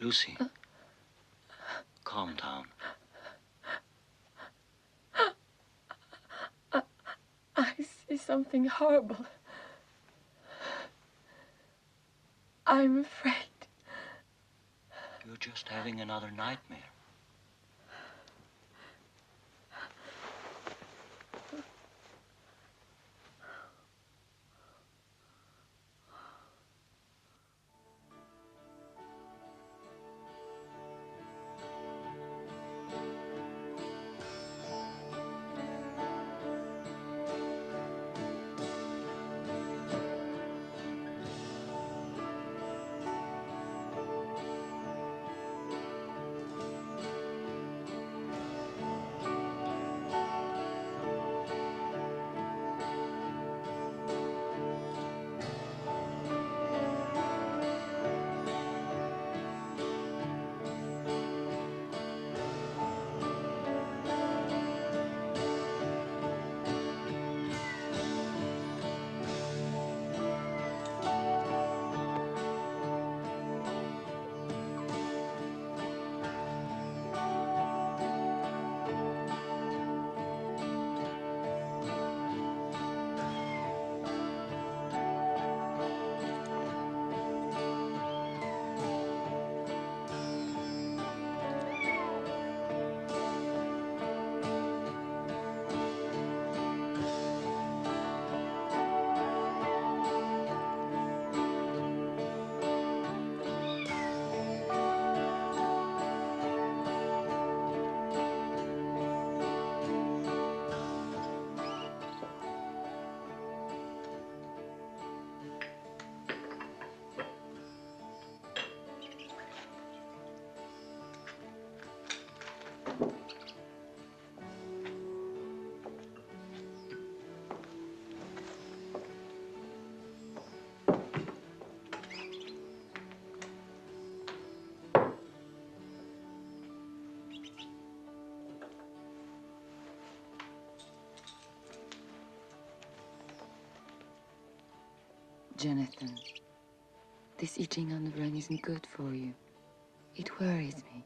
Lucy, calm down. I see something horrible. I'm afraid. You're just having another nightmare. Jonathan, this itching on the run isn't good for you. It worries me.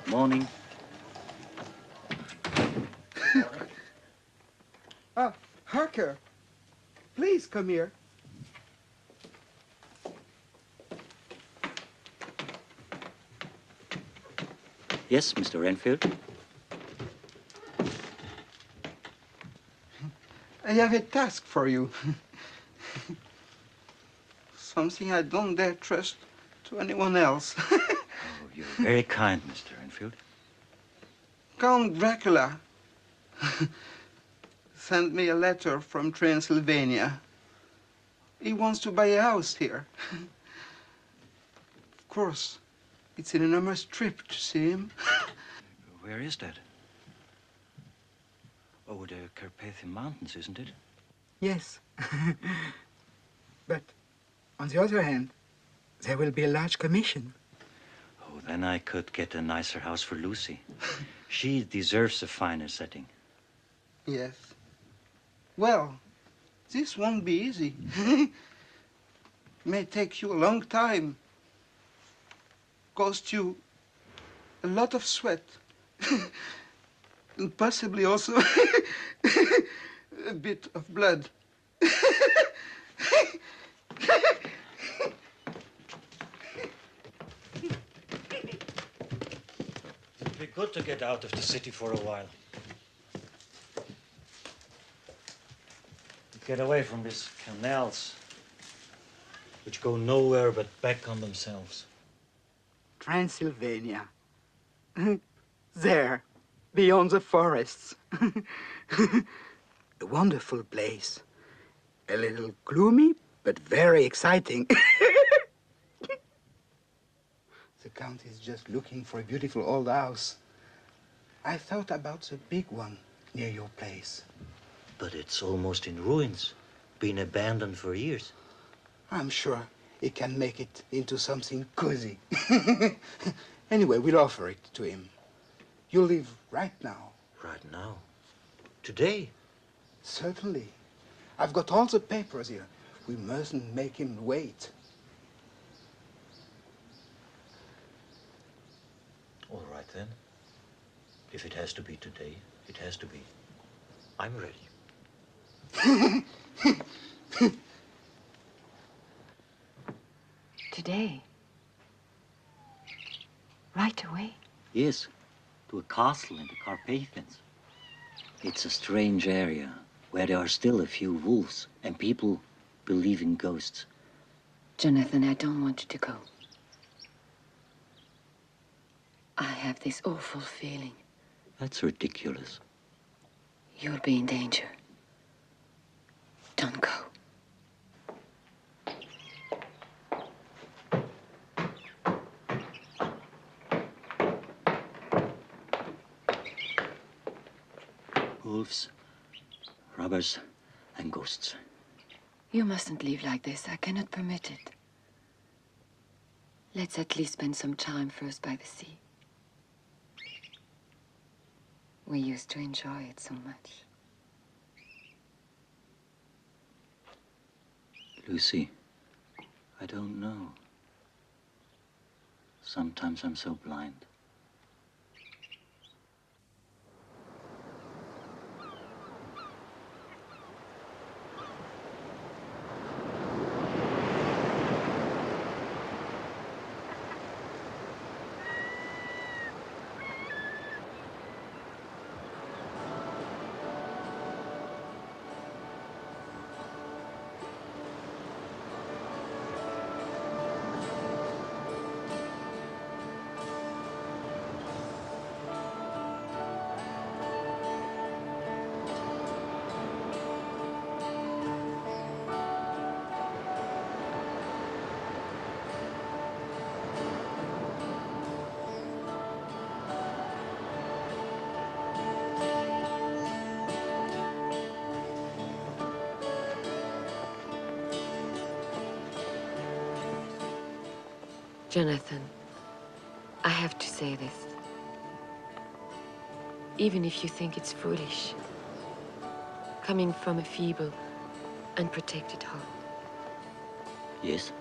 Morning. Harker, please come here. Yes, Mr. Renfield? I have a task for you. Something I don't dare trust to anyone else. Oh, you're very kind, Mr. Renfield. Count Dracula sent me a letter from Transylvania. He wants to buy a house here. Of course, it's an enormous trip to see him. Where is that? Oh, the Carpathian Mountains, isn't it? Yes. But on the other hand, there will be a large commission. Oh, then I could get a nicer house for Lucy. She deserves a finer setting. Yes. Well, this won't be easy. May take you a long time. Cost you a lot of sweat. And possibly also a bit of blood. It'd be good to get out of the city for a while. get away from these canals, which go nowhere but back on themselves. Transylvania. There, beyond the forests. A wonderful place. A little gloomy, but very exciting. The Count is just looking for a beautiful old house. I thought about the big one near your place. But it's almost in ruins, been abandoned for years. I'm sure he can make it into something cozy. Anyway, we'll offer it to him. You leave right now. Right now? Today? Certainly. I've got all the papers here. We mustn't make him wait. All right, then. If it has to be today, it has to be. I'm ready. Today? Right away? Yes, to a castle in the Carpathians. It's a strange area where there are still a few wolves and people believe in ghosts. Jonathan, I don't want you to go. I have this awful feeling. That's ridiculous. You'll be in danger. Don't go. Wolves, robbers, and ghosts. You mustn't leave like this. I cannot permit it. Let's at least spend some time first by the sea. We used to enjoy it so much. Lucy, I don't know. Sometimes I'm so blind. Jonathan, I have to say this. Even if you think it's foolish, coming from a feeble, unprotected heart. Yes?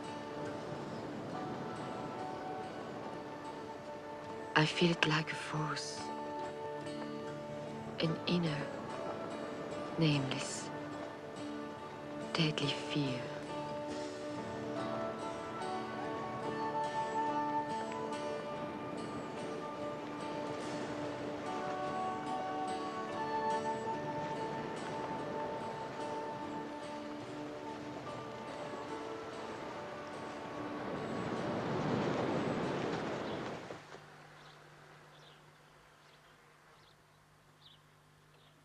I feel it like a force. An inner, nameless, deadly fear.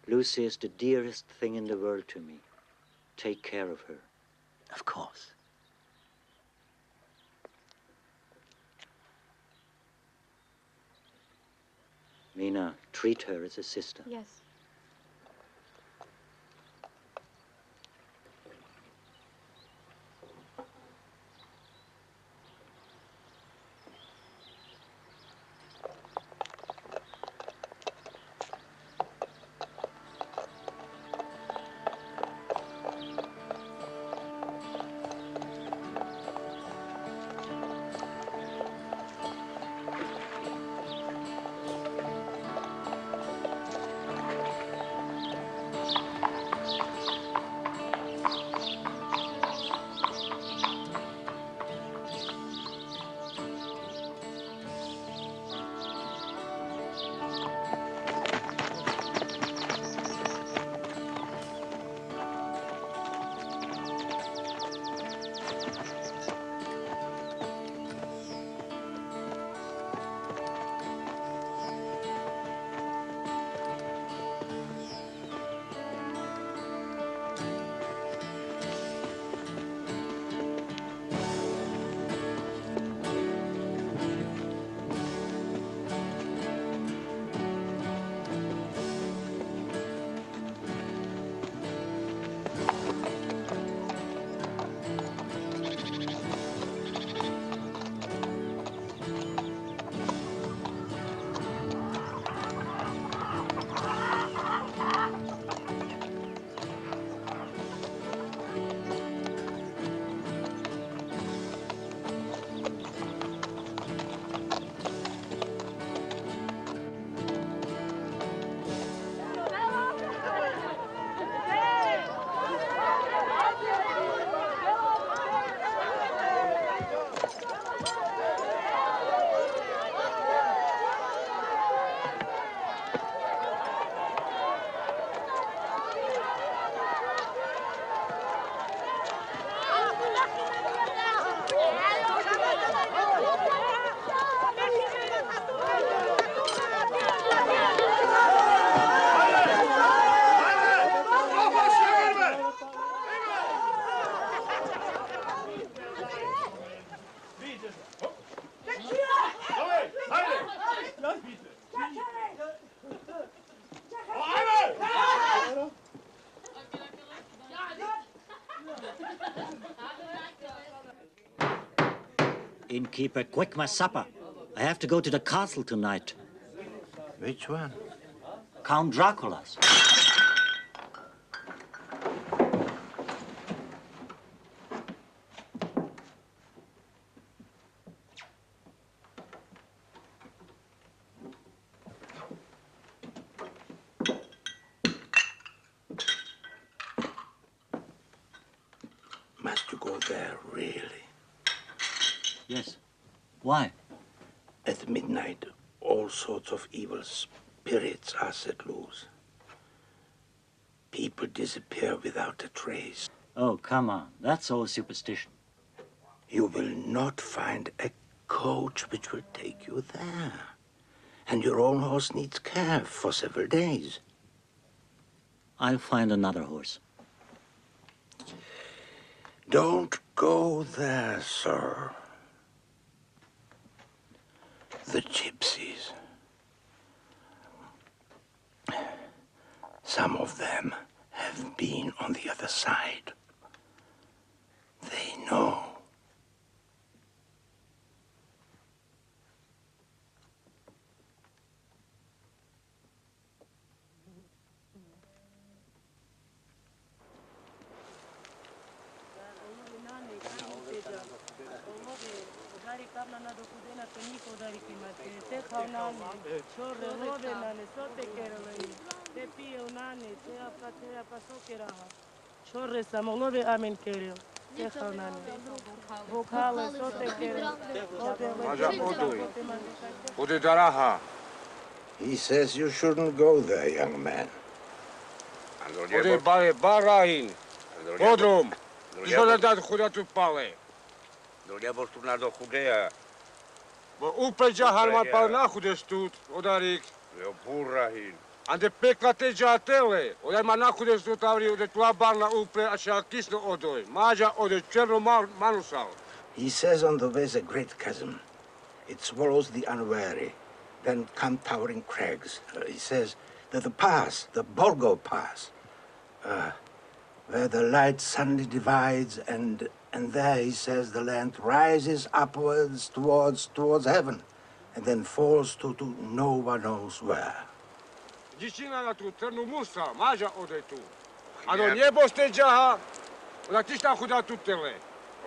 Lucy is the dearest thing in the world to me. Take care of her. Of course. Mina, treat her as a sister. Yes. Innkeeper, quick, my supper. I have to go to the castle tonight. Which one? Count Dracula's. Must you go there, really? Yes. Why? At midnight, all sorts of evil spirits are set loose. People disappear without a trace. Oh, come on. That's all superstition. You will not find a coach which will take you there. And your own horse needs care for several days. I'll find another horse. Don't go there, sir. The gypsies. Some of them have been on the other side. They know. He says you shouldn't go there, young man. Ande pekate jatele, ode manakude stutavri ode tua barna upre asha kisno odoi, maja ode cherno manusal. He says on the way's a great chasm. It swallows the unwary. Then come towering crags. He says that the pass, the Borgo Pass, where the light suddenly divides, and there, he says, the land rises upwards towards heaven, and then falls to no one knows where. Dziecina na tu ternu musa, maja ode tu. Ano niebo ste jaha, oda tista chuda tutele.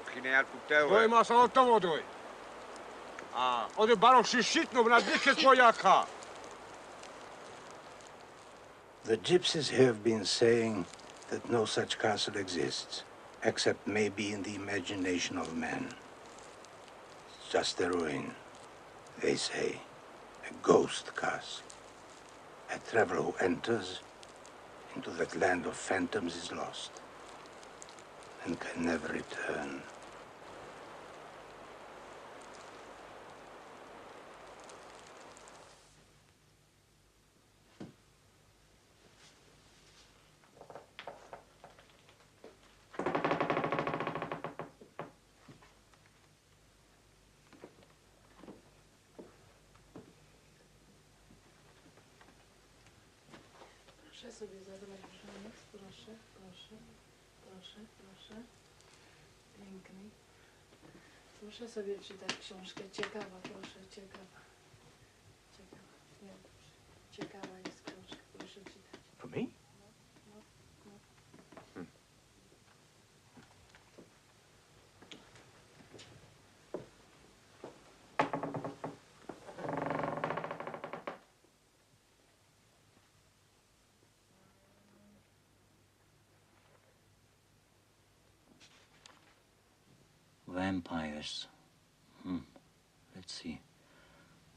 Ochinea tutele. Doi ma sa otovo doi. A ode baro shishitno na dikhet pojaka. The gypsies have been saying that no such castle exists, except maybe in the imagination of man. It's just a ruin, they say, a ghost castle. A traveler who enters into that land of phantoms is lost and can never return. Proszę sobie zabrać brzuch, proszę, proszę, proszę, proszę. Piękny. Proszę sobie czytać książkę. Ciekawa, proszę, ciekawa. Ciekawa. Nie, ciekawa jest książka, proszę czytać. For me? Vampires. Let's see.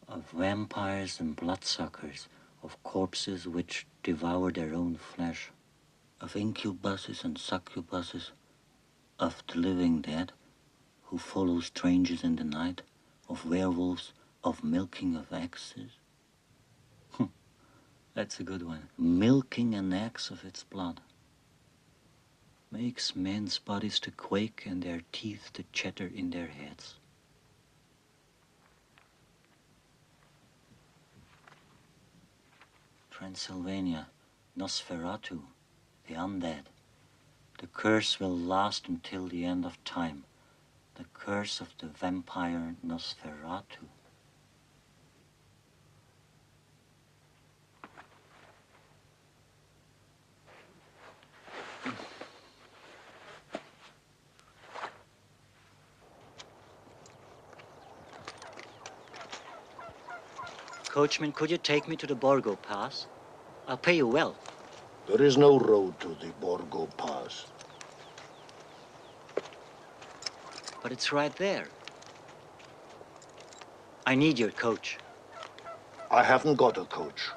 Of vampires and bloodsuckers, of corpses which devour their own flesh, of incubuses and succubuses, of the living dead who follow strangers in the night, of werewolves, of milking of axes. That's a good one. Milking an axe of its blood makes men's bodies to quake and their teeth to chatter in their heads. Transylvania, Nosferatu, the undead. The curse will last until the end of time. The curse of the vampire Nosferatu. Coachman, could you take me to the Borgo Pass? I'll pay you well. There is no road to the Borgo Pass. But it's right there. I need your coach. I haven't got a coach.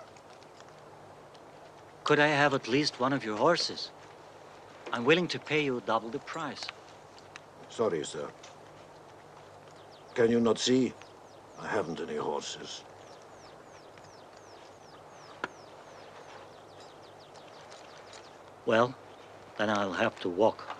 Could I have at least one of your horses? I'm willing to pay you double the price. Sorry, sir. Can you not see? I haven't any horses. Well, then I'll have to walk.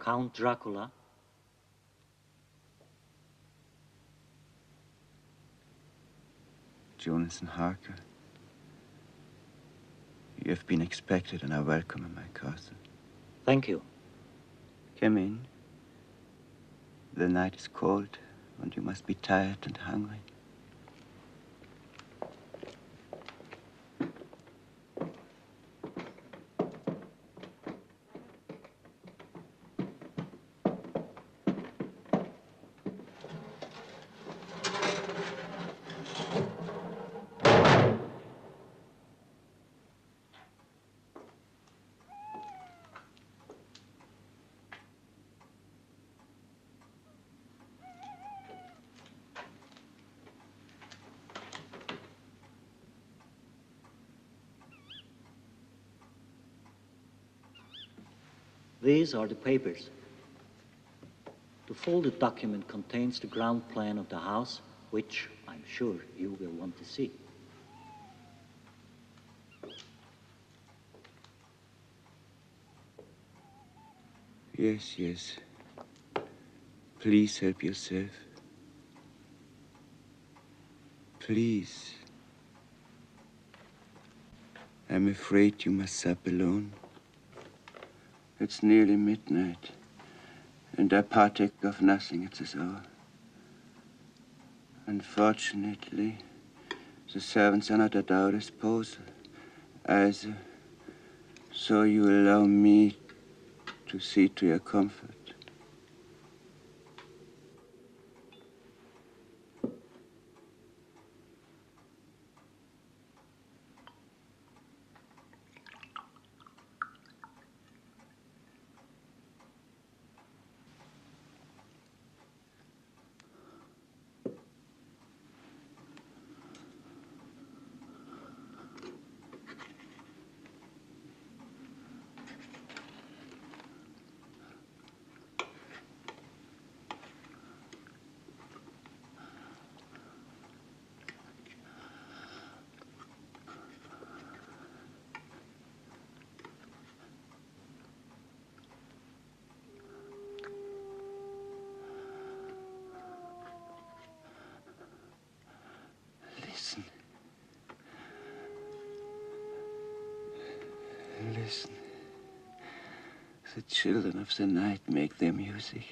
Count Dracula. Jonathan Harker. You have been expected and are welcome in my castle. Thank you. Come in. The night is cold, and you must be tired and hungry. These are the papers. The folded document contains the ground plan of the house, which I'm sure you will want to see. Yes, yes. Please help yourself. Please. I'm afraid you must sup alone. It's nearly midnight, and I partake of nothing at this hour. Unfortunately, the servants are not at our disposal, either, so you allow me to see to your comfort. Listen. The children of the night make their music.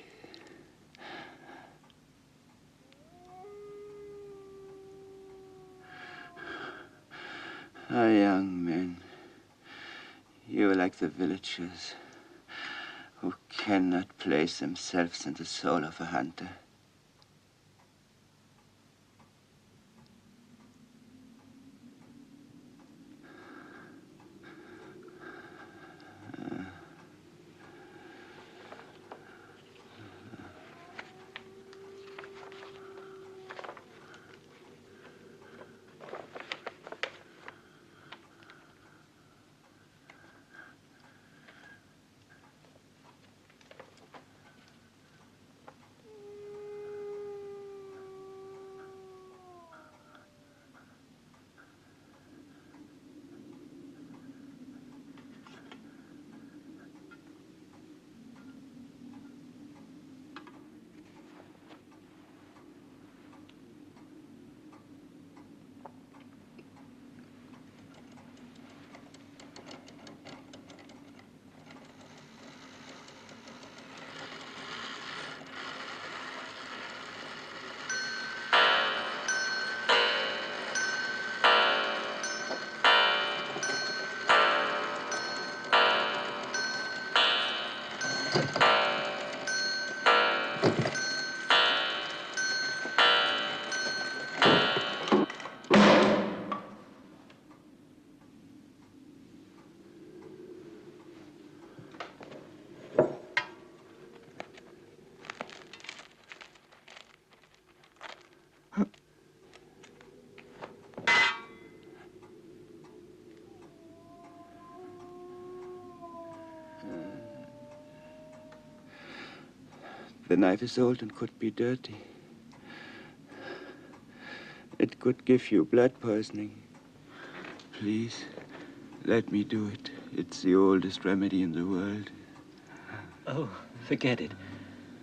Ah, young men, you are like the villagers who cannot place themselves in the soul of a hunter. The knife is old and could be dirty. It could give you blood poisoning. Please, let me do it. It's the oldest remedy in the world. Oh, Forget it.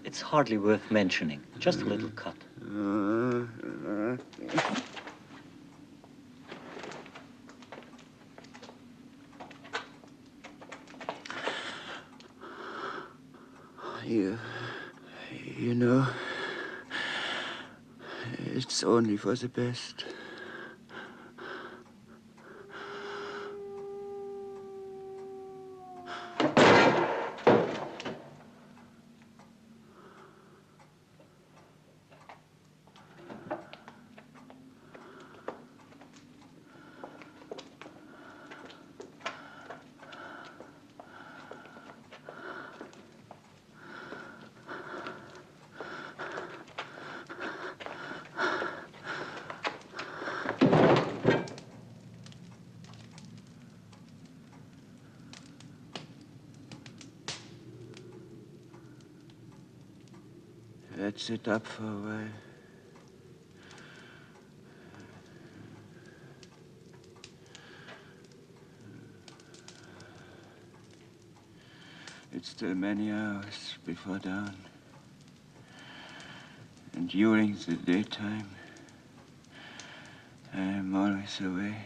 It's hardly worth mentioning. Just a little cut. You know, it's only for the best. Let's sit up for a while. It's still many hours before dawn. And during the daytime, I am always away.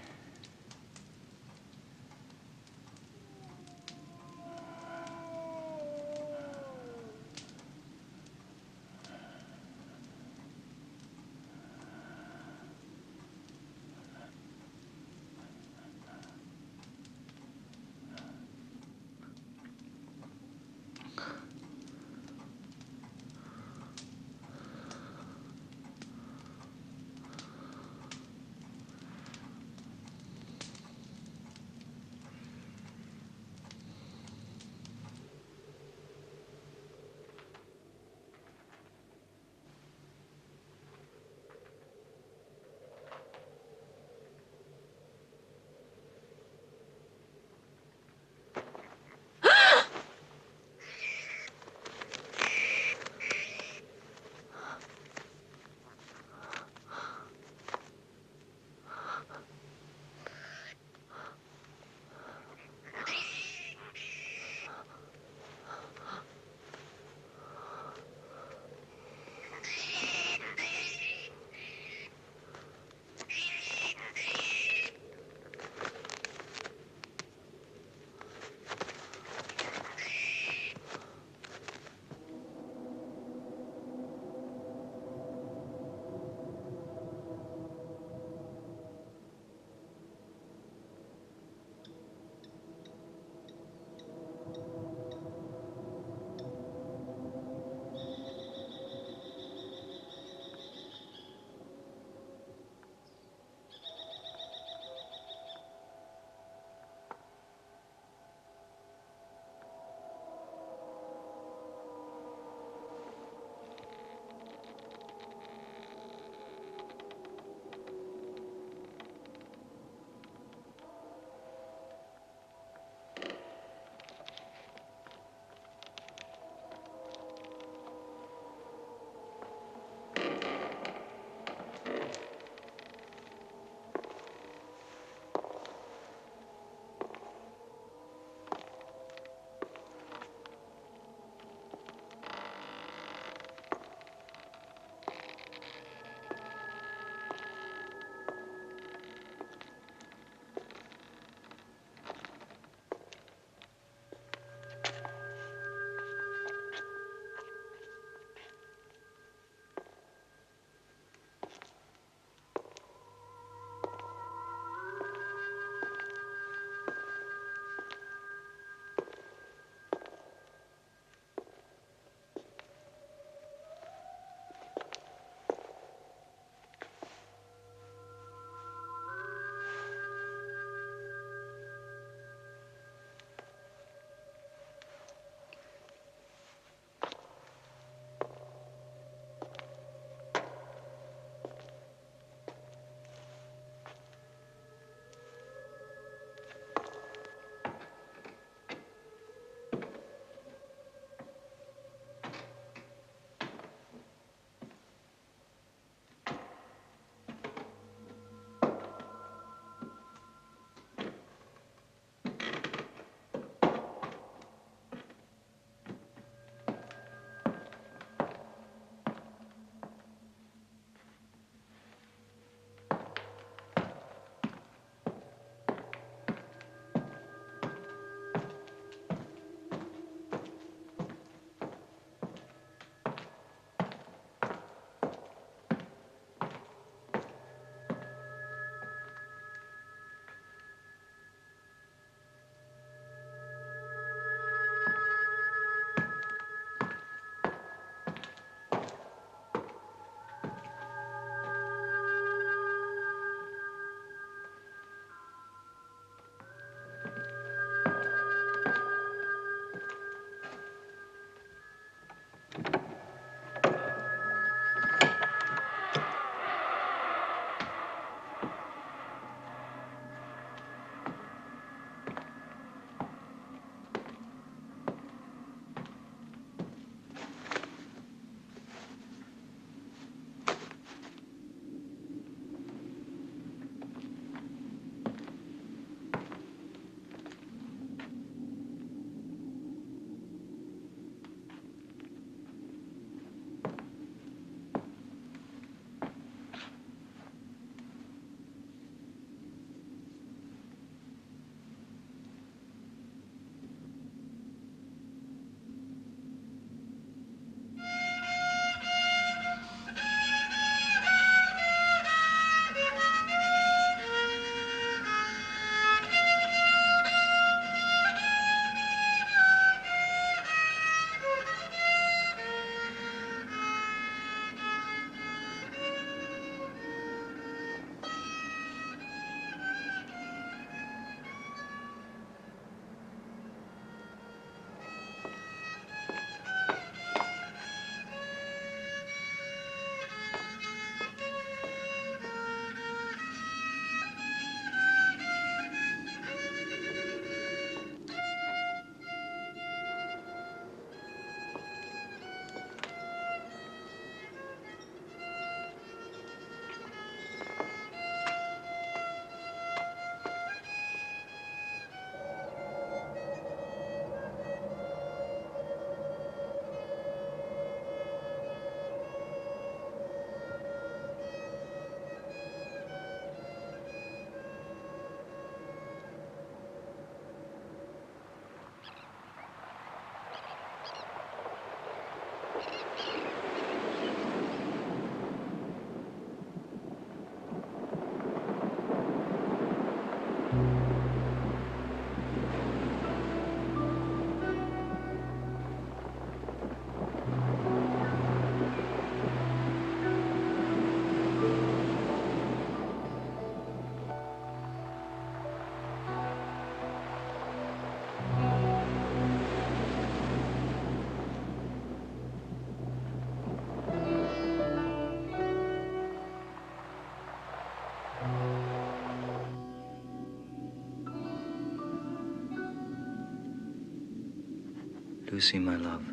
Lucy, my love,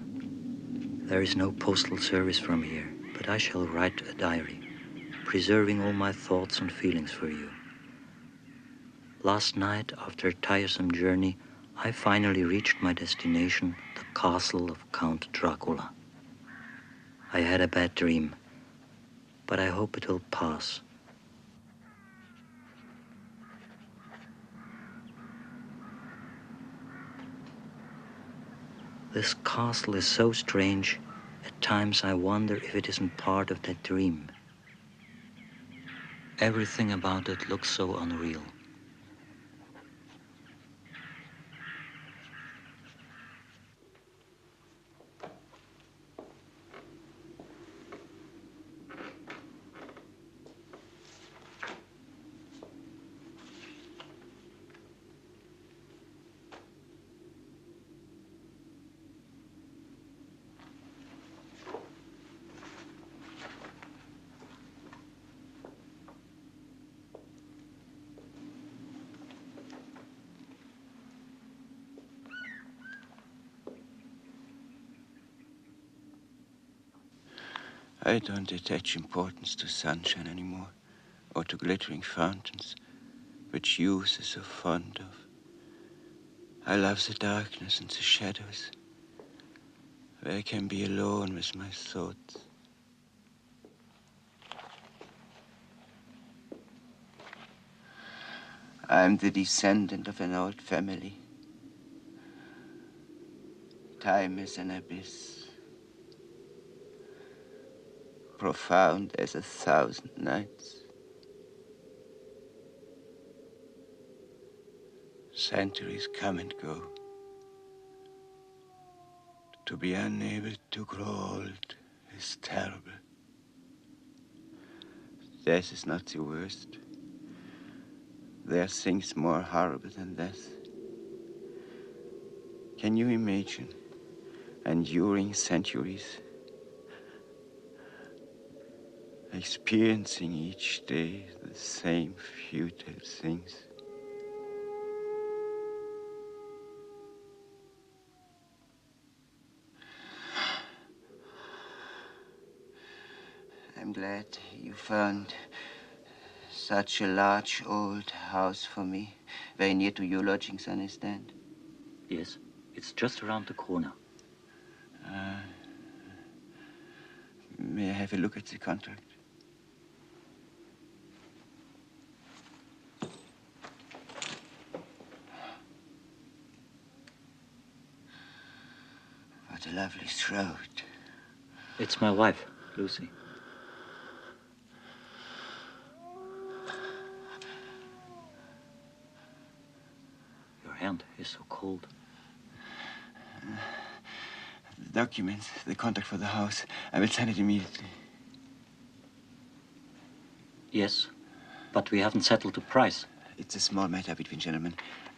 there is no postal service from here, but I shall write a diary, preserving all my thoughts and feelings for you. Last night, after a tiresome journey, I finally reached my destination, the castle of Count Dracula. I had a bad dream, but I hope it will pass. This castle is so strange, at times I wonder if it isn't part of that dream. Everything about it looks so unreal. I don't attach importance to sunshine anymore, or to glittering fountains, which youth is so fond of. I love the darkness and the shadows, where I can be alone with my thoughts. I'm the descendant of an old family. Time is an abyss, profound as 1,000 nights. Centuries come and go. To be unable to grow old is terrible. Death is not the worst. There are things more horrible than death. Can you imagine enduring centuries, experiencing each day the same futile things? I'm glad you found such a large old house for me, very near to your lodgings, I understand. Yes, it's just around the corner. May I have a look at the contract? What a lovely throat. It's my wife, Lucy. Your hand is so cold. The documents, the contract for the house. I will sign it immediately. Yes, but we haven't settled the price. It's a small matter between gentlemen.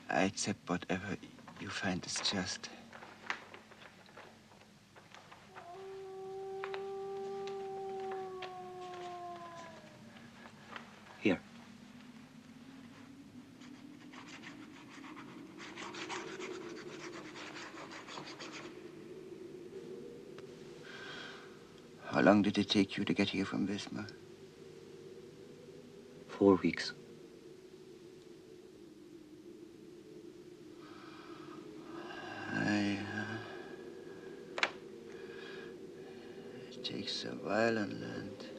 I accept whatever you find is just. Here. How long did it take you to get here from Wismar? 4 weeks. It takes a while on land.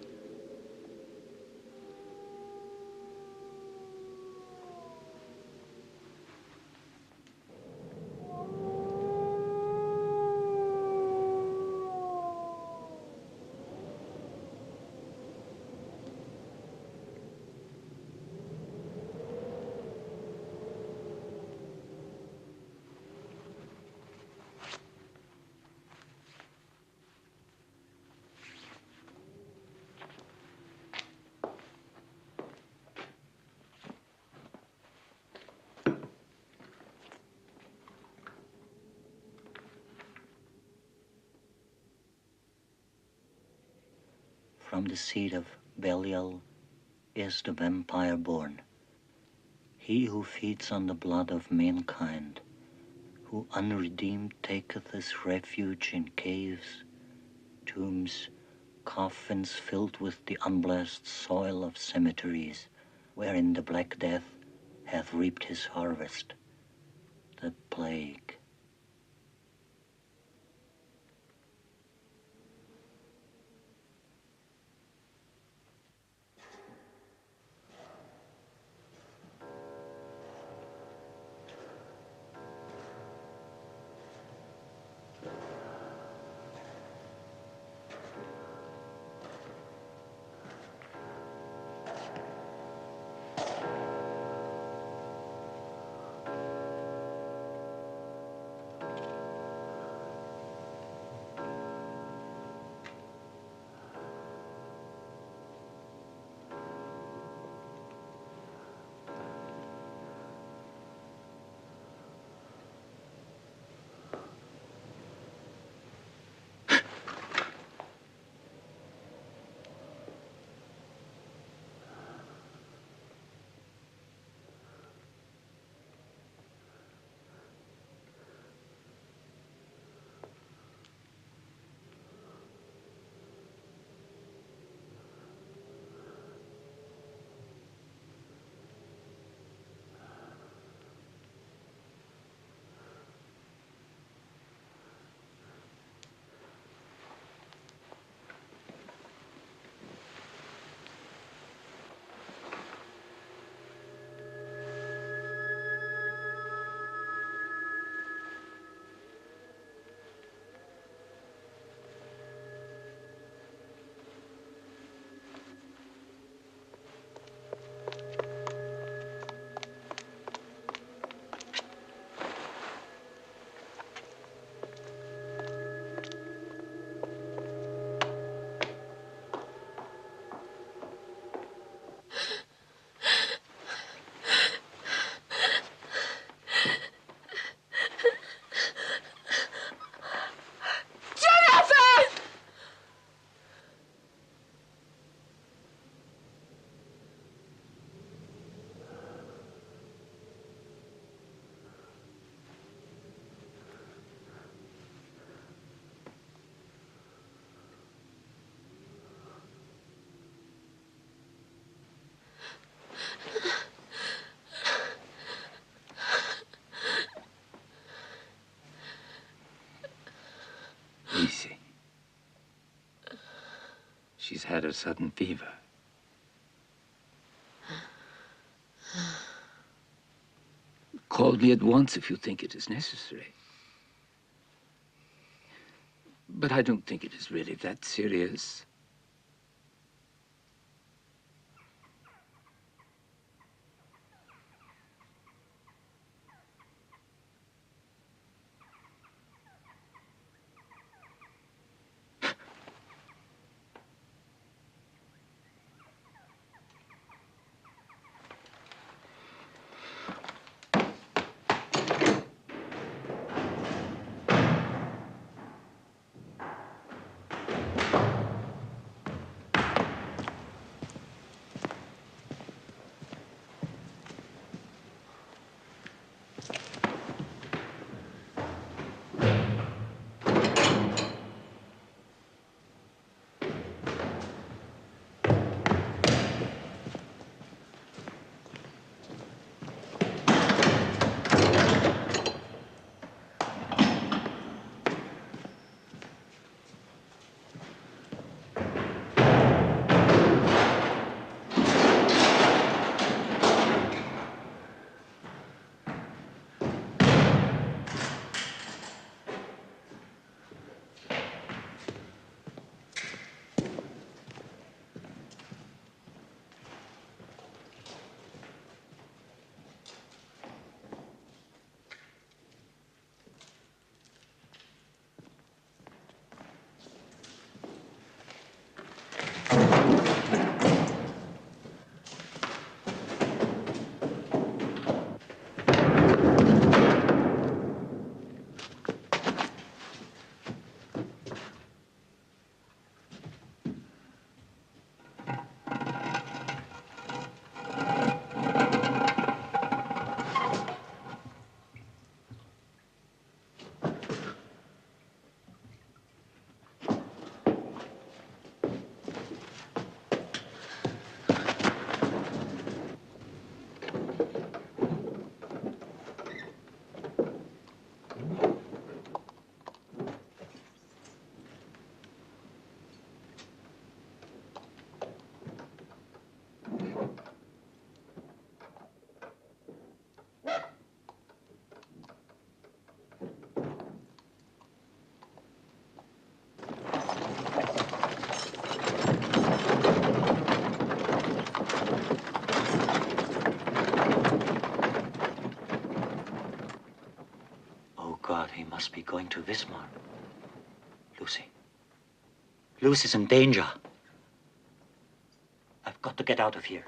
From the seed of Belial is the vampire born. He who feeds on the blood of mankind, who unredeemed taketh his refuge in caves, tombs, coffins filled with the unblessed soil of cemeteries, wherein the Black Death hath reaped his harvest, the plague. Easy. She's had a sudden fever. Call me at once if you think it is necessary. But I don't think it is really that serious. must be going to Wismar. Lucy. Lucy's in danger. I've got to get out of here.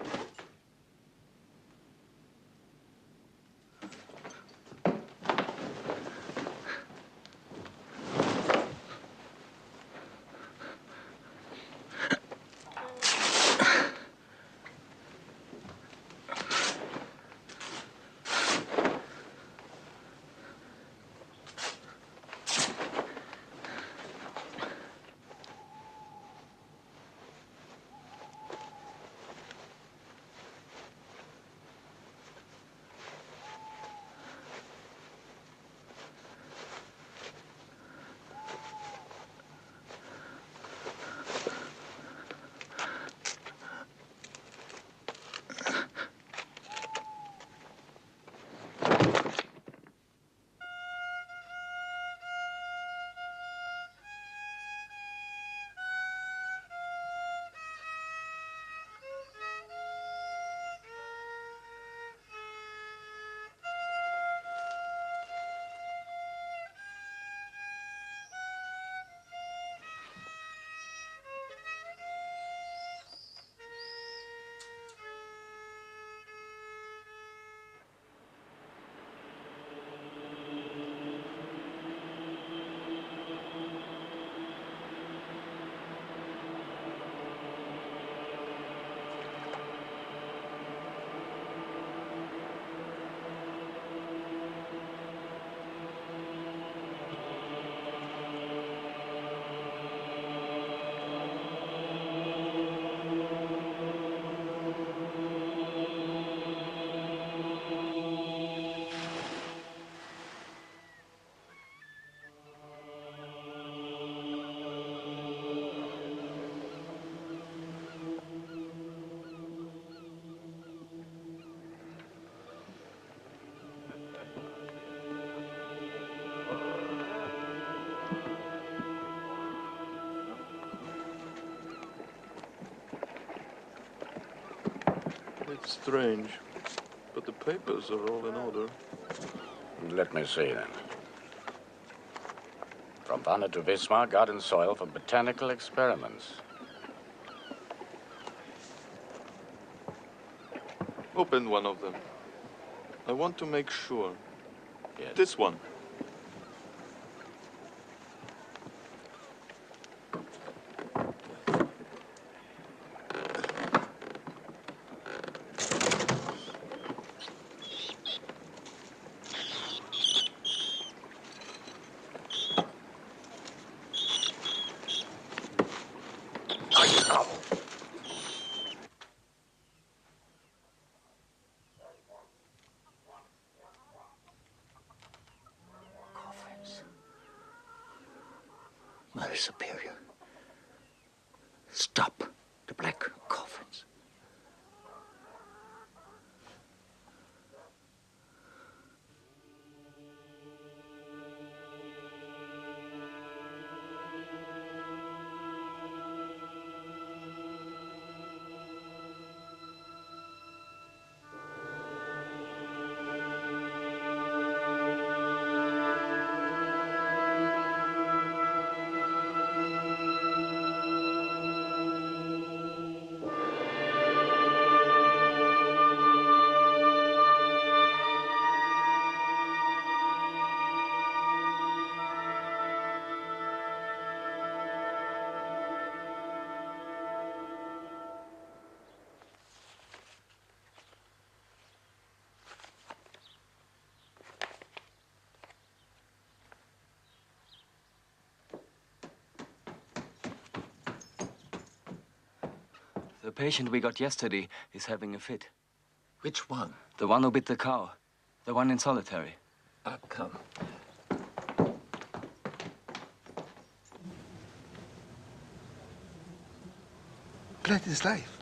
It's strange, but the papers are all in order. Let me see, then. From Vanna to Wismar, garden soil for botanical experiments. Open one of them. I want to make sure. Yes. This one. Mother Superior. Stop the black coffins. The patient we got yesterday is having a fit. Which one? The one who bit the cow. The one in solitary. Come. Blood is life.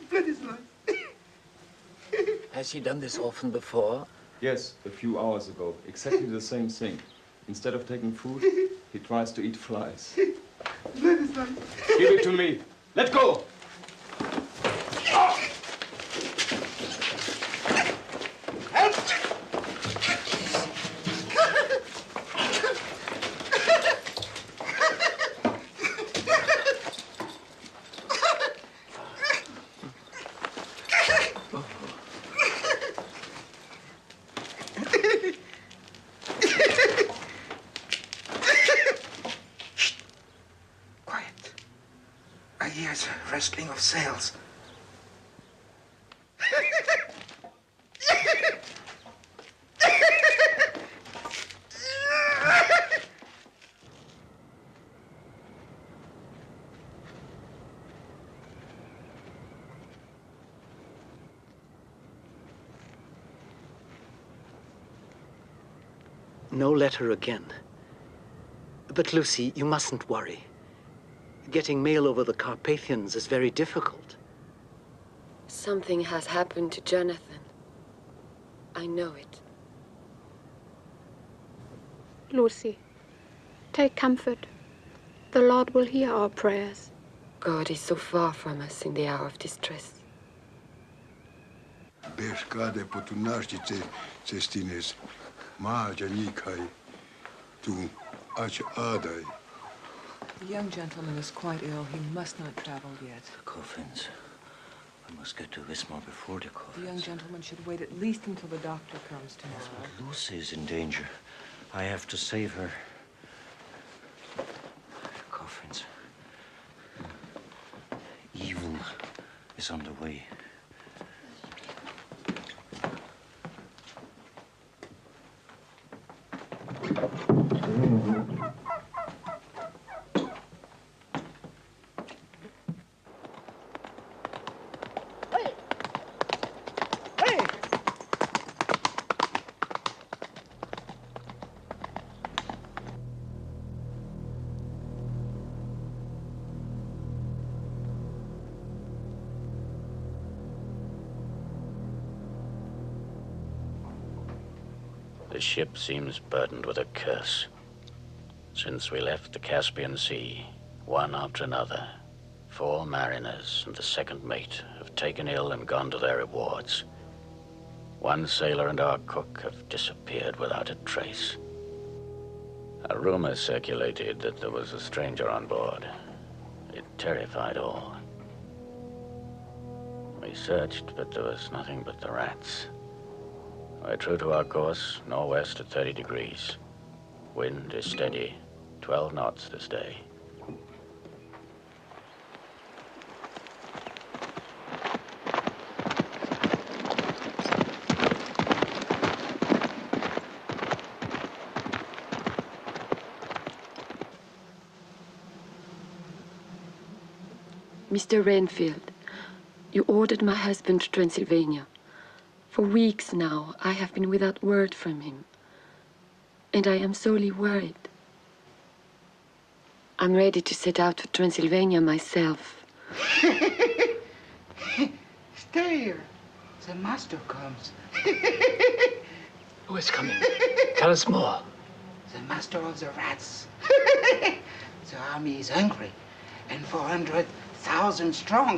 Blood is life. Has he done this often before? Yes, a few hours ago. Exactly the same thing. Instead of taking food, He tries to eat flies. Let us run. Give it to me. Let go! Wrestling of sails. No letter again. But Lucy, you mustn't worry. Getting mail over the Carpathians is very difficult. Something has happened to Jonathan. I know it. Lucy, take comfort. The Lord will hear our prayers. God is so far from us in the hour of distress. Beskade po tu naštice cestines. Ma Janikaj tu ach adaj. The young gentleman is quite ill. He must not travel yet. The coffins. We must get to Wismar before the coffins. The young gentleman should wait at least until the doctor comes tomorrow. Yes, but Lucy is in danger. I have to save her. Coffins. Evil is on the way. The ship seems burdened with a curse. Since we left the Caspian Sea, one after another, 4 mariners and the second mate have taken ill and gone to their rewards. 1 sailor and our cook have disappeared without a trace. A rumor circulated that there was a stranger on board. It terrified all. We searched, but there was nothing but the rats. We're true to our course, northwest at 30 degrees. Wind is steady, 12 knots this day. Mr. Renfield, you ordered my husband to Transylvania. For weeks now, I have been without word from him. And I am sorely worried. I'm ready to set out for Transylvania myself. Stay here. The master comes. Who is coming? Tell us more. The master of the rats. The army is hungry and 400,000 strong.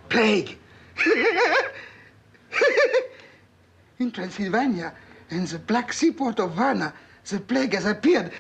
Plague! In Transylvania, in the black seaport of Werner, the plague has appeared.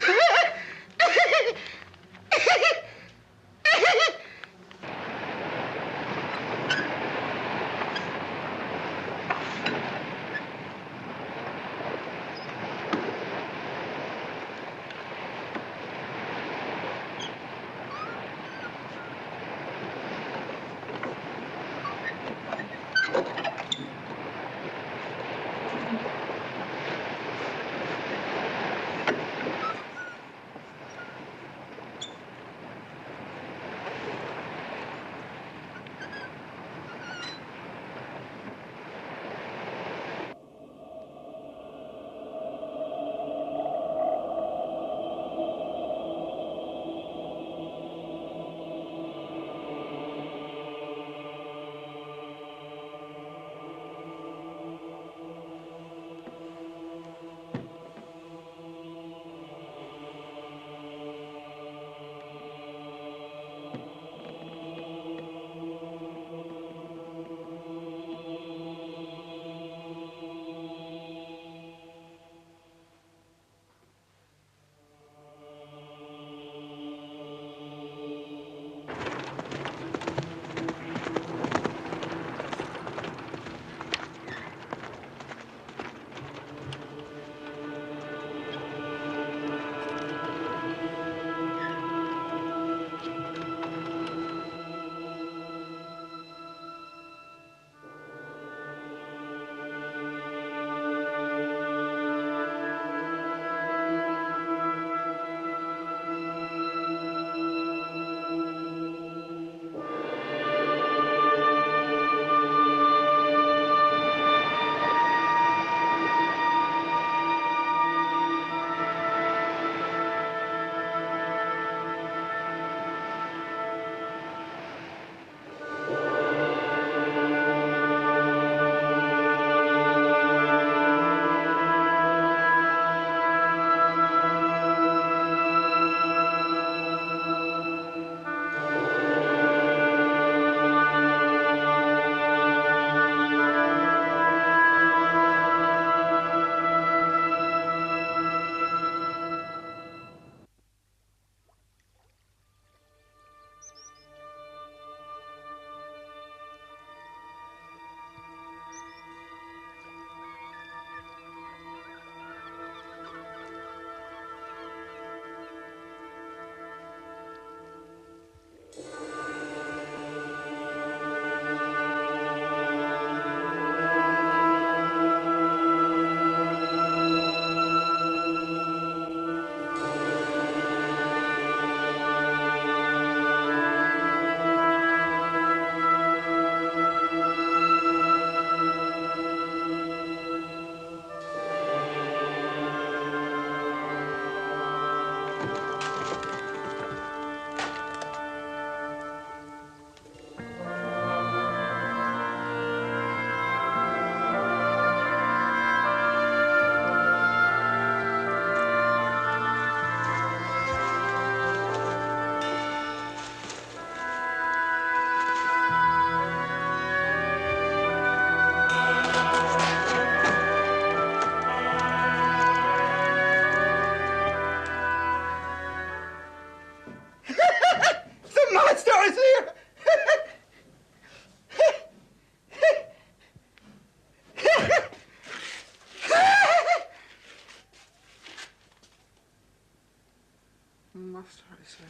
Oh, sorry, sir.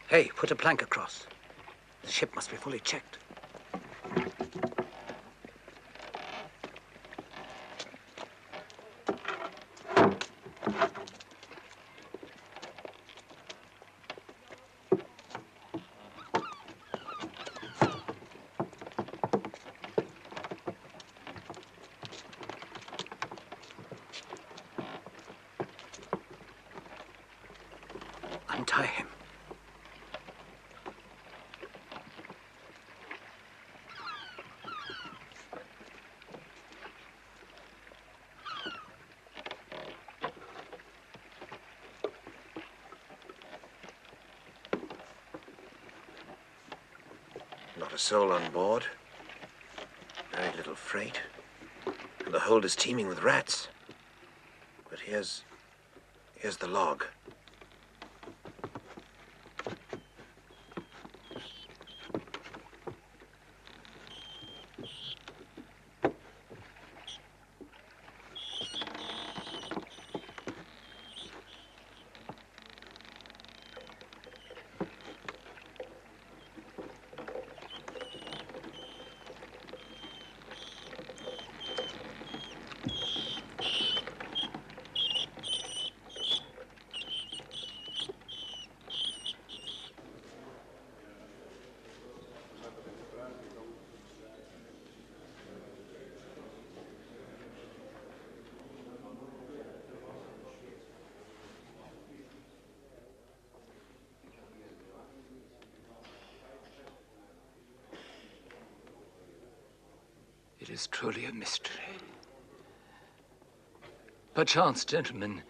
Hey, put a plank across. The ship must be fully checked. Untie him. Not a soul on board. Very little freight. And the hold is teeming with rats. But here's the log. It is truly a mystery. Perchance, gentlemen,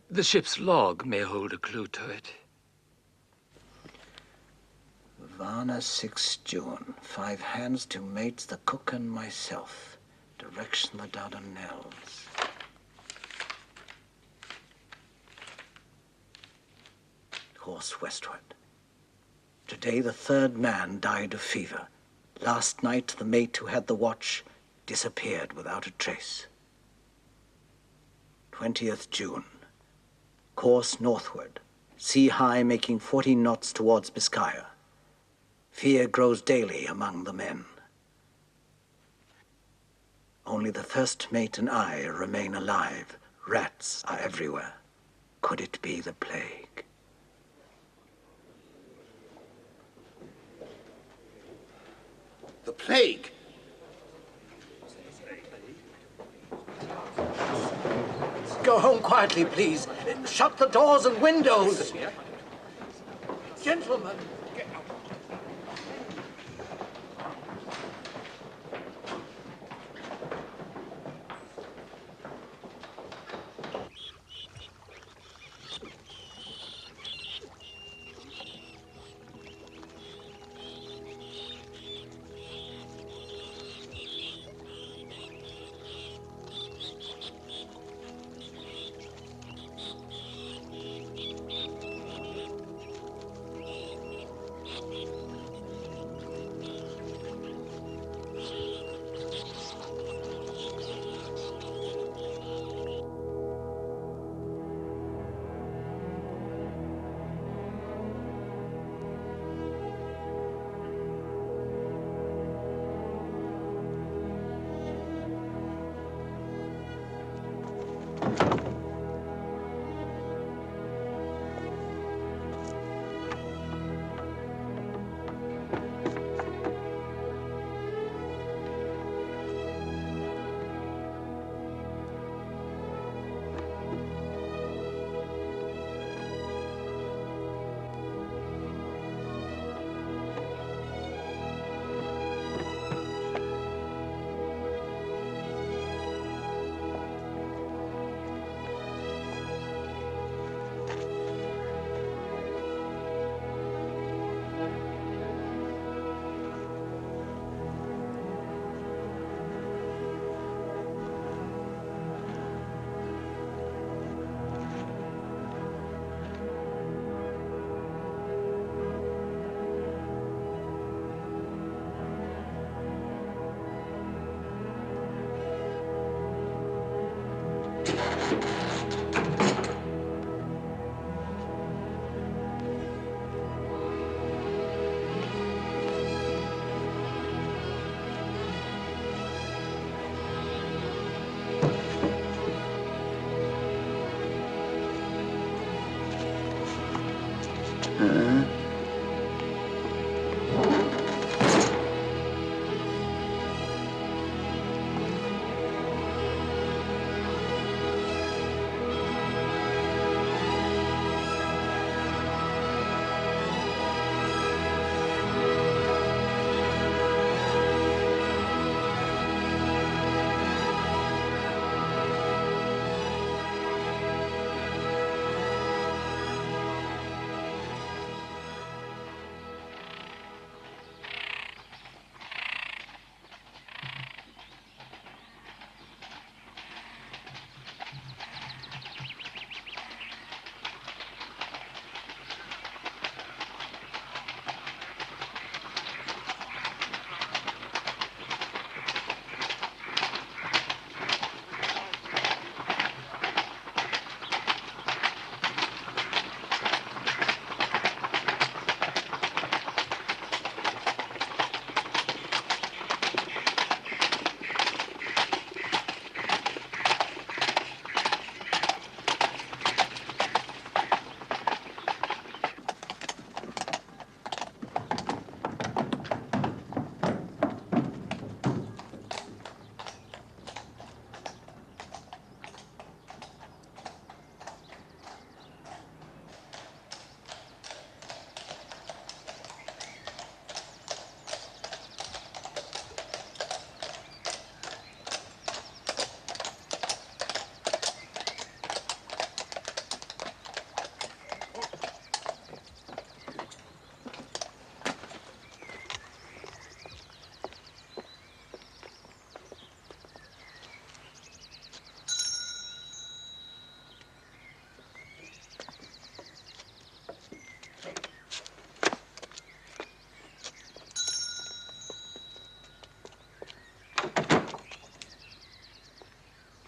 the ship's log may hold a clue to it. Varna, 6 June. 5 hands, 2 mates, the cook and myself. Direction the Dardanelles. Course westward. Today the 3rd man died of fever. Last night the mate who had the watch disappeared without a trace. 20th June. Course northward. Sea high, making 14 knots towards Biscaya. Fear grows daily among the men. Only the first mate and I remain alive. Rats are everywhere. Could it be the plague? The plague? Go home quietly, please. Shut the doors and windows. Gentlemen.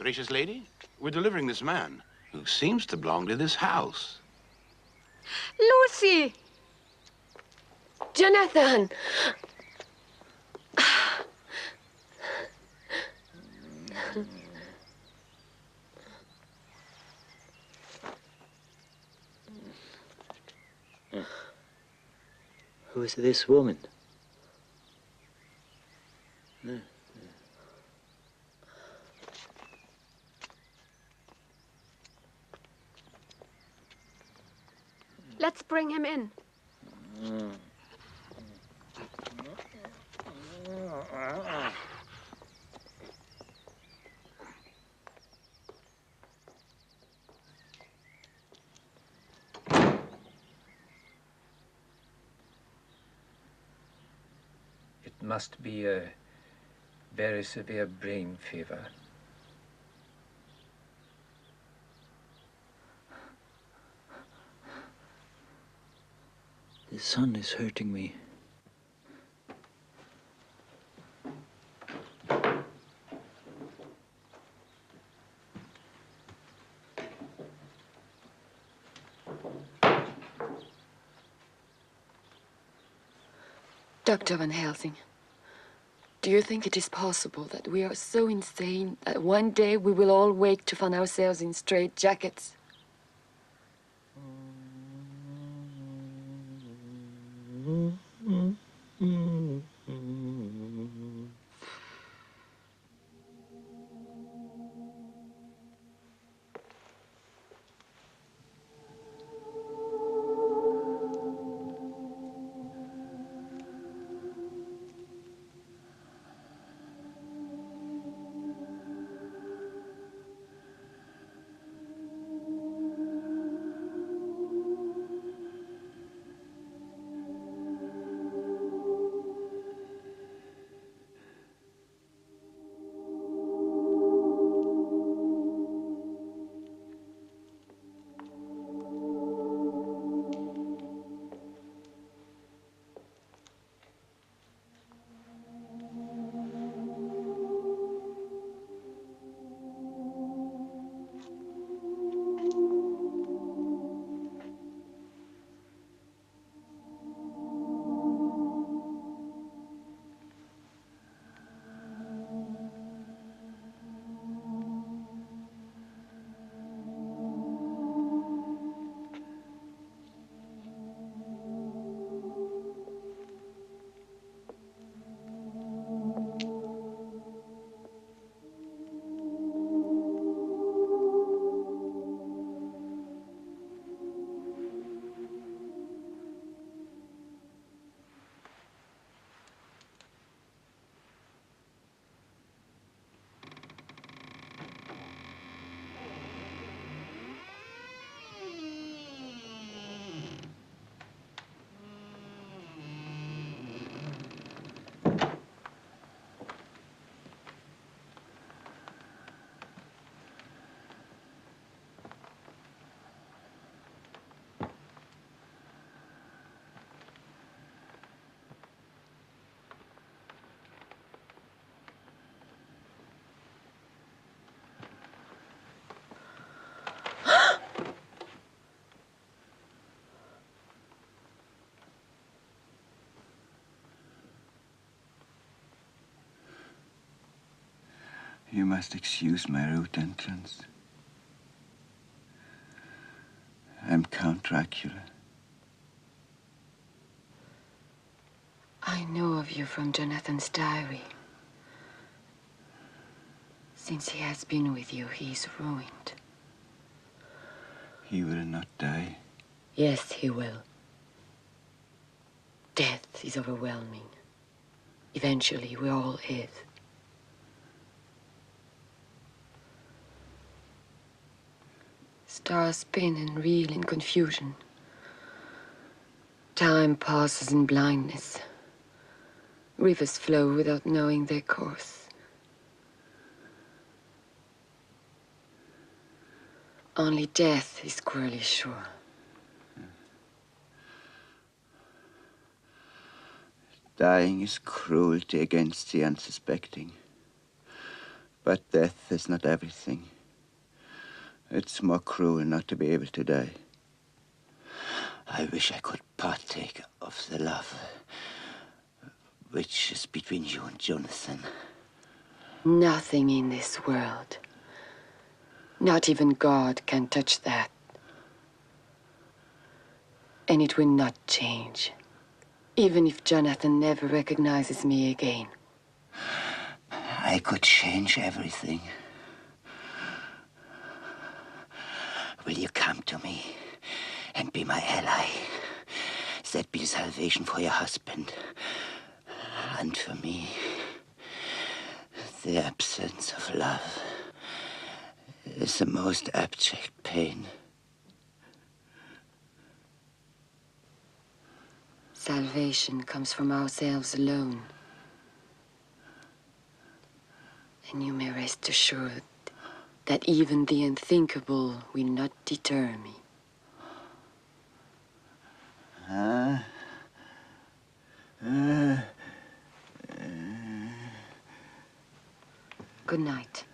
Gracious lady, we're delivering this man who seems to belong to this house. Lucy! Jonathan! Who is this woman? Let's bring him in. It must be a very severe brain fever. The sun is hurting me. Dr. Van Helsing, do you think it is possible that we are so insane that one day we will all wake to find ourselves in straitjackets? You must excuse my rude entrance. I'm Count Dracula. I know of you from Jonathan's diary. Since he has been with you, he is ruined. He will not die. Yes, he will. Death is overwhelming. Eventually, we all is. Stars spin and reel in confusion. Time passes in blindness. Rivers flow without knowing their course. Only death is squarely sure. Dying is cruelty against the unsuspecting. But death is not everything. It's more cruel not to be able to die. I wish I could partake of the love which is between you and Jonathan. Nothing in this world, not even God, can touch that. And it will not change, even if Jonathan never recognizes me again. I could change everything. Will you come to me and be my ally? That be salvation for your husband. And for me, the absence of love is the most abject pain. Salvation comes from ourselves alone. And you may rest assured that even the unthinkable will not deter me. Good night.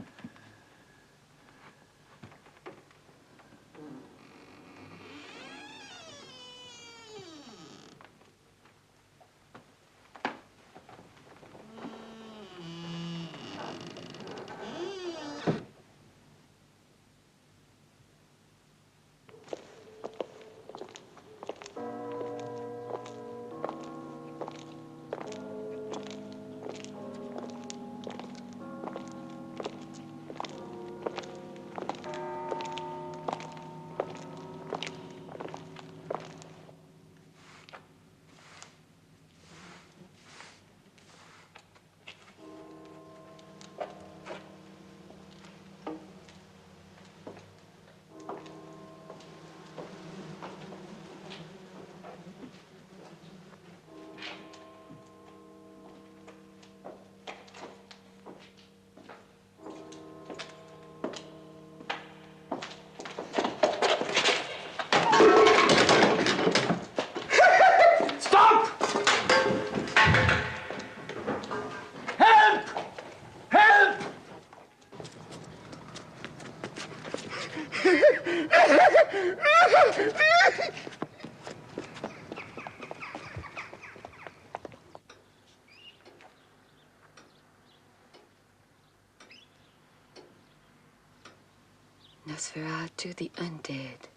Nosferatu the undead,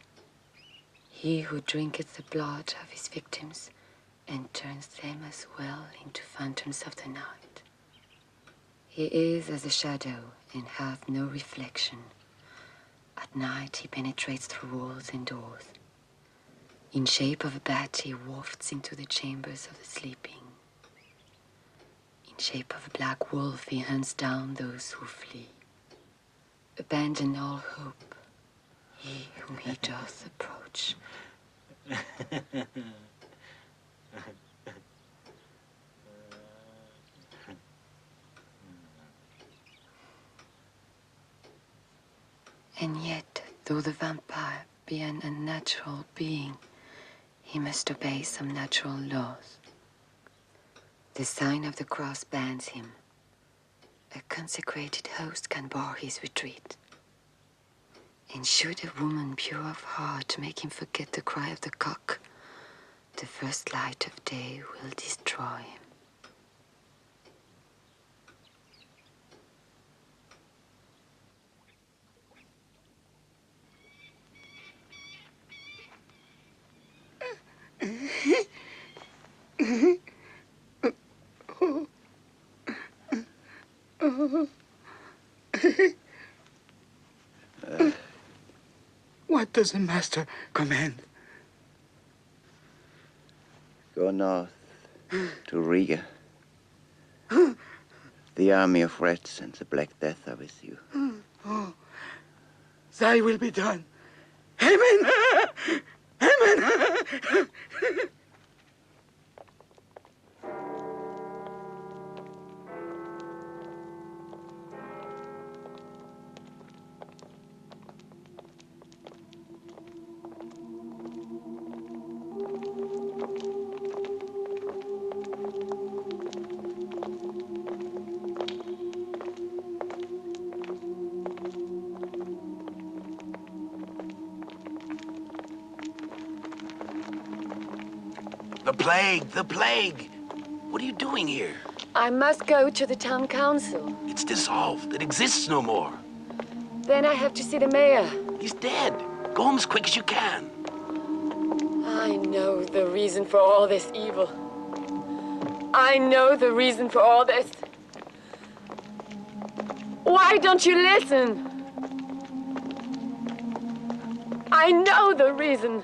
he who drinketh the blood of his victims and turns them as well into phantoms of the night. He is as a shadow and hath no reflection. At night he penetrates through walls and doors. In shape of a bat he wafts into the chambers of the sleeping. In shape of a black wolf he hunts down those who flee. Abandon all hope, ye whom he doth approach. And yet, though the vampire be an unnatural being, he must obey some natural laws. The sign of the cross bans him. A consecrated host can bar his retreat. And should a woman pure of heart make him forget the cry of the cock, the first light of day will destroy him. What does the master command? Go north to Riga. The army of rats and the Black Death are with you. Oh, thy will be done. Amen. Amen. The plague! The plague! What are you doing here? I must go to the town council. It's dissolved. It exists no more. Then I have to see the mayor. He's dead. Go home as quick as you can. I know the reason for all this evil. I know the reason for all this. Why don't you listen? I know the reason.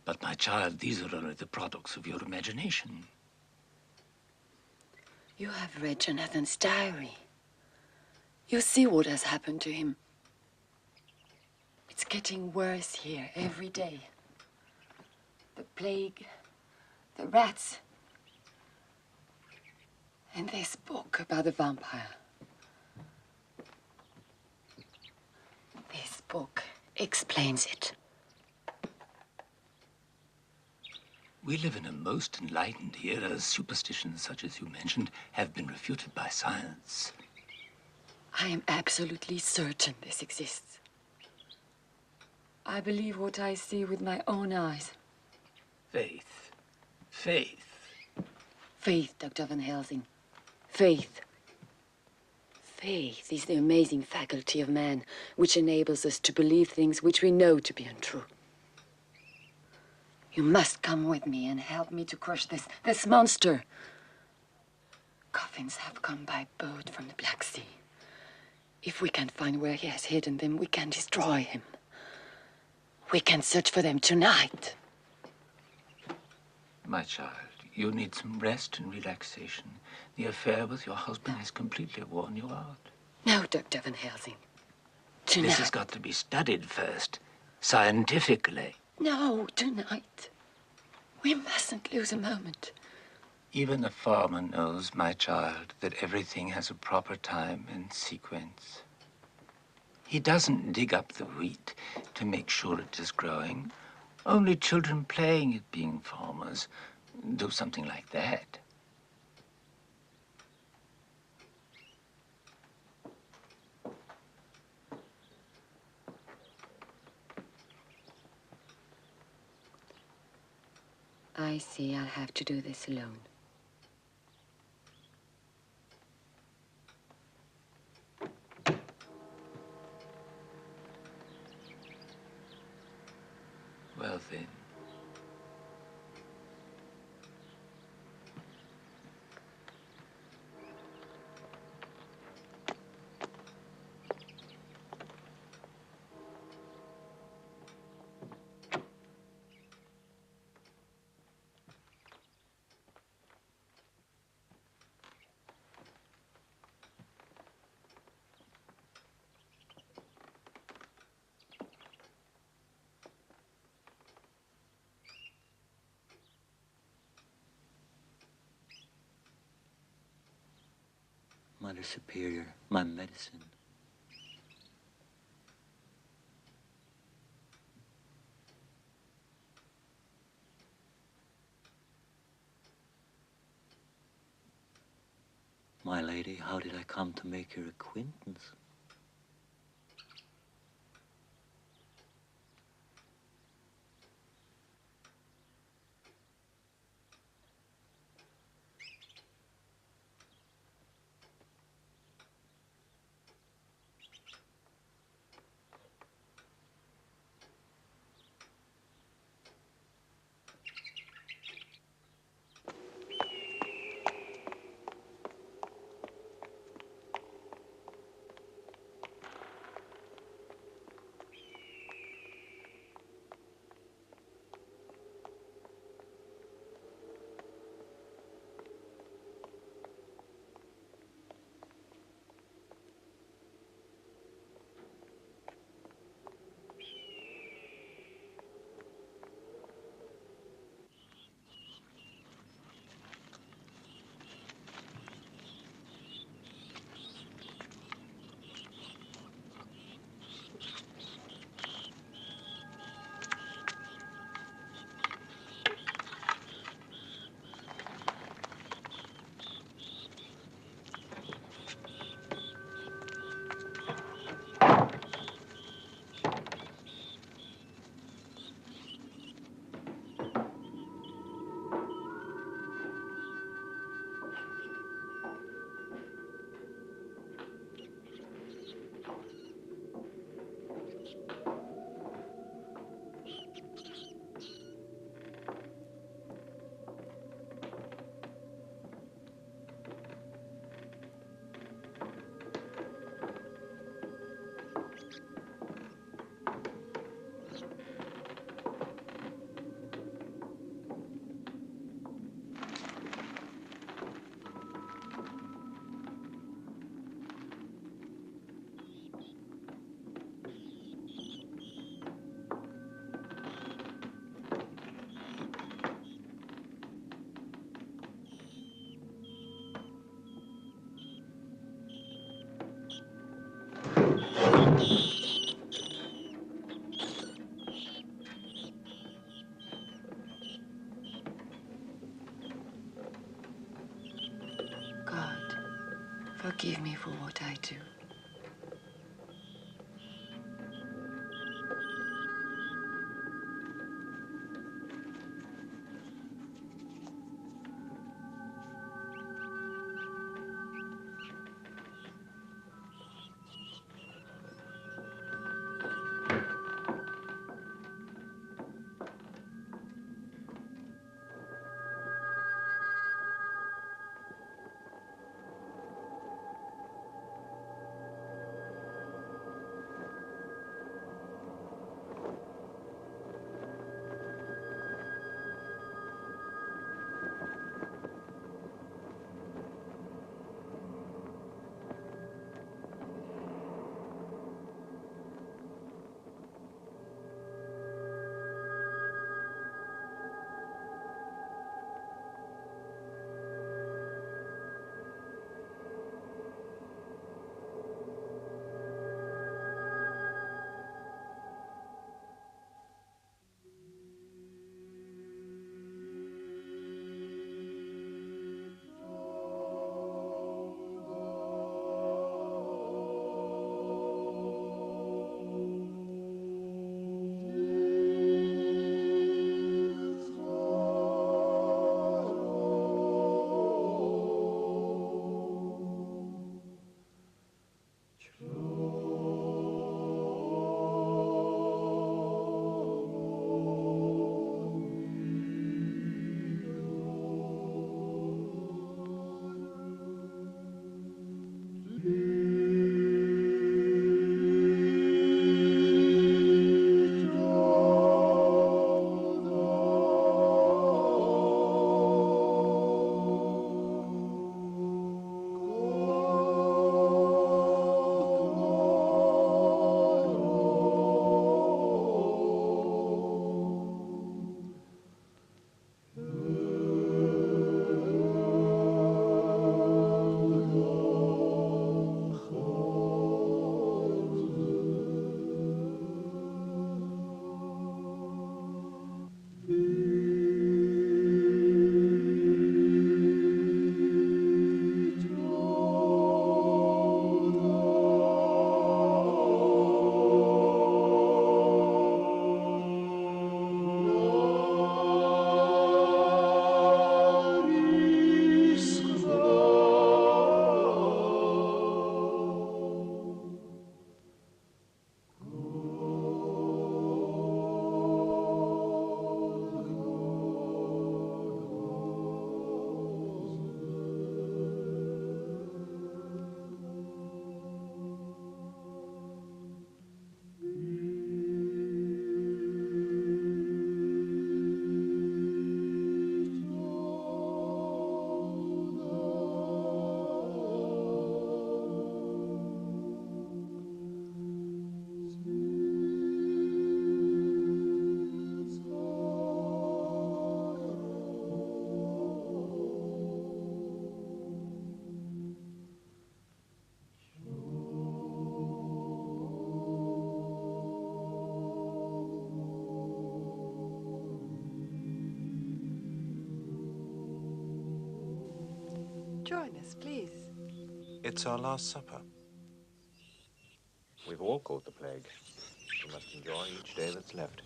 But, my child, these are only the products of your imagination. You have read Jonathan's diary. You see what has happened to him. It's getting worse here every day. The plague, the rats, and this book about the vampire. This book explains it. We live in a most enlightened era. Superstitions such as you mentioned have been refuted by science. I am absolutely certain this exists. I believe what I see with my own eyes. Faith. Faith. Faith, Dr. Van Helsing. Faith. Faith is the amazing faculty of man which enables us to believe things which we know to be untrue. You must come with me and help me to crush this monster. Coffins have come by boat from the Black Sea. If we can find where he has hidden them, we can destroy him. We can search for them tonight. My child, you need some rest and relaxation. The affair with your husband has completely worn you out. No, Dr. Van Helsing. Tonight. This has got to be studied first, scientifically. No, tonight. We mustn't lose a moment. Even a farmer knows, my child, that everything has a proper time and sequence. He doesn't dig up the wheat to make sure it is growing. Only children playing at being farmers do something like that. I see I'll have to do this alone. Well, then. Mother Superior, my medicine. My lady, how did I come to make your acquaintance? forgive me for what I do. Join us, please. It's our last supper. We've all caught the plague. We must enjoy each day that's left.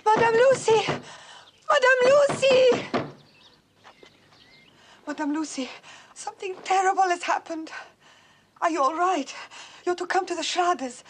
Madame Lucy! Madame Lucy! Madame Lucy, something terrible has happened. Are you all right? You're to come to the Schraders.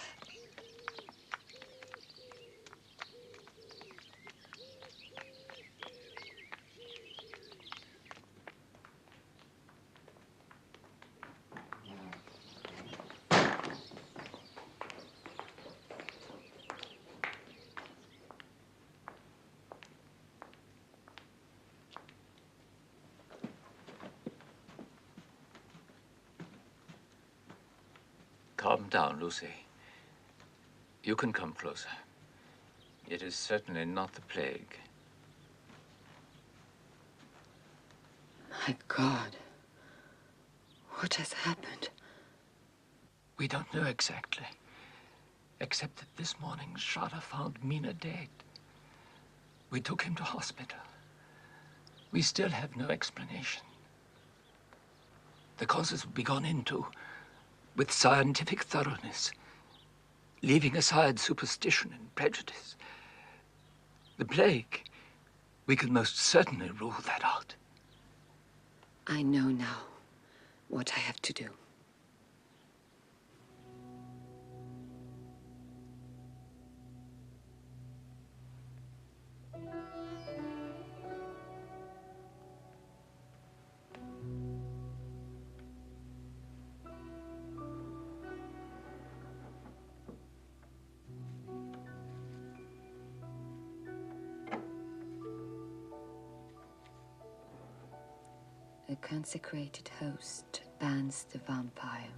Calm down, Lucy. You can come closer. It is certainly not the plague. My God. What has happened? We don't know exactly, except that this morning Shada found Mina dead. We took him to hospital. We still have no explanation. The causes will be gone into with scientific thoroughness, leaving aside superstition and prejudice. The plague, we can most certainly rule that out. I know now what I have to do. A consecrated host bans the vampire.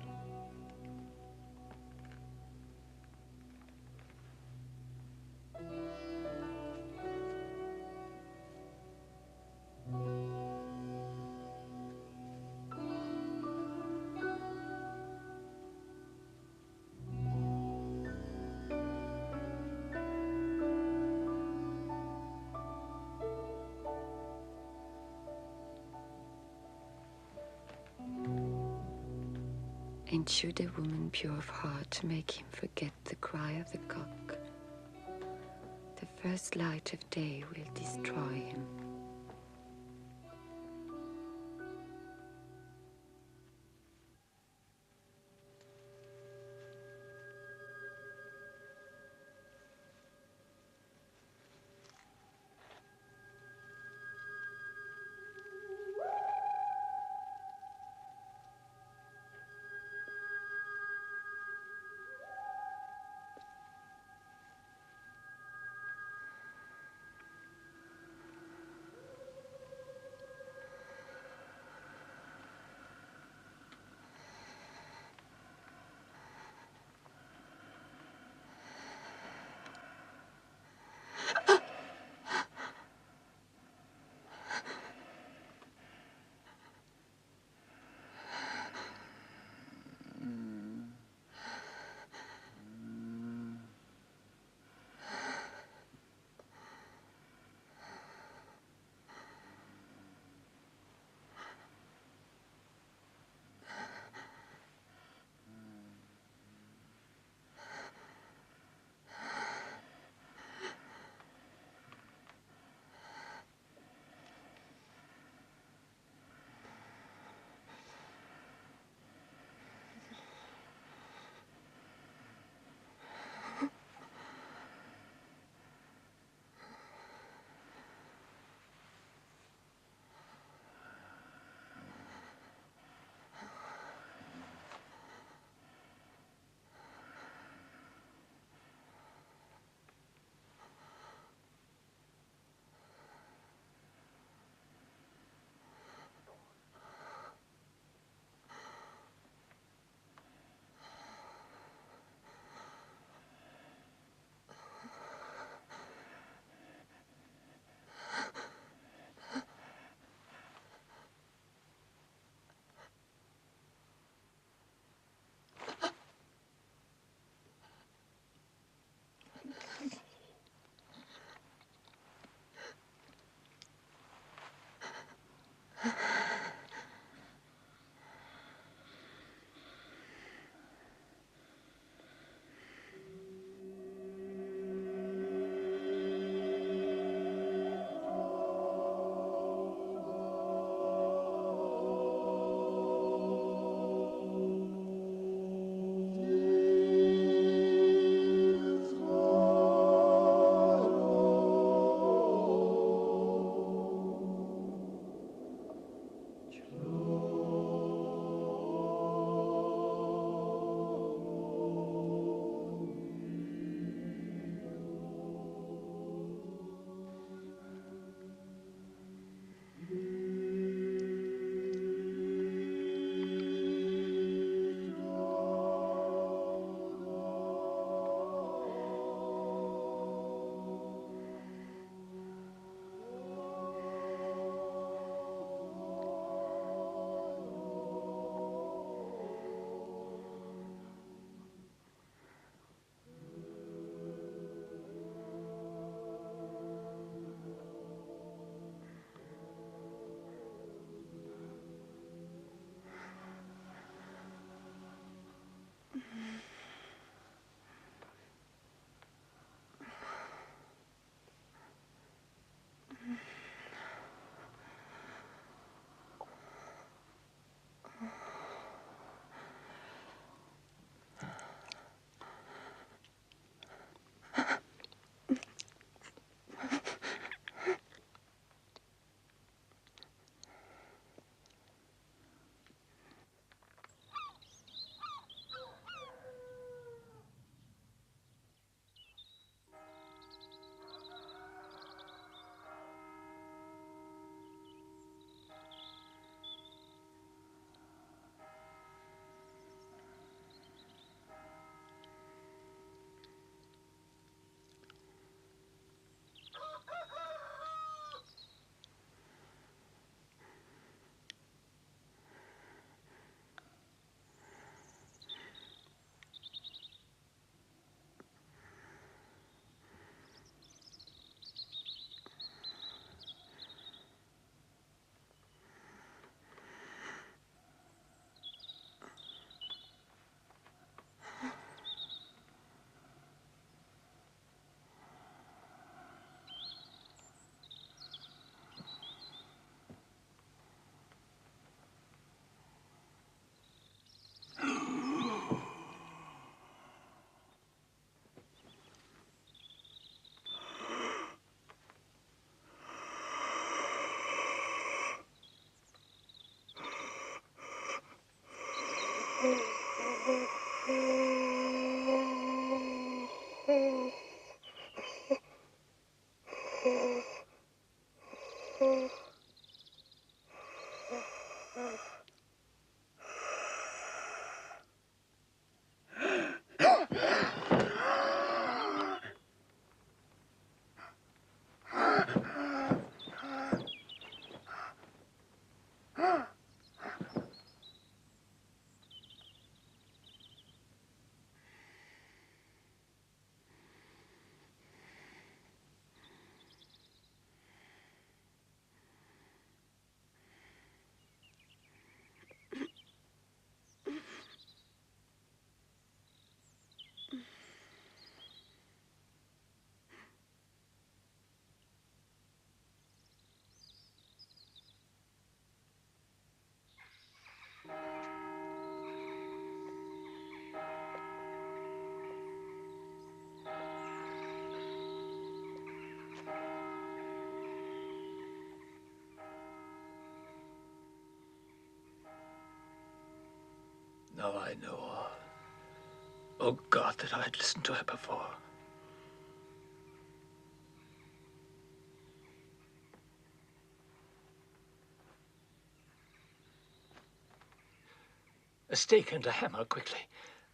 And should a woman pure of heart make him forget the cry of the cock, the first light of day will destroy him. I know. Oh, God, that I'd listened to her before. A stake and a hammer, quickly.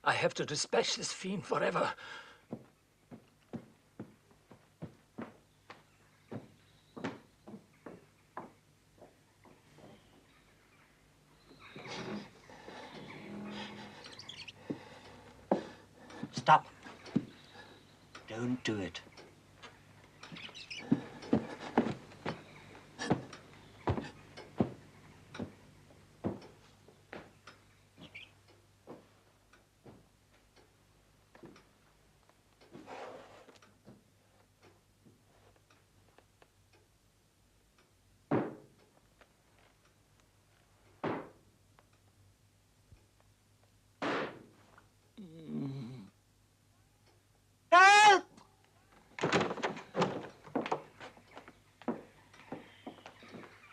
I have to dispatch this fiend forever. Stop. Don't do it. Help!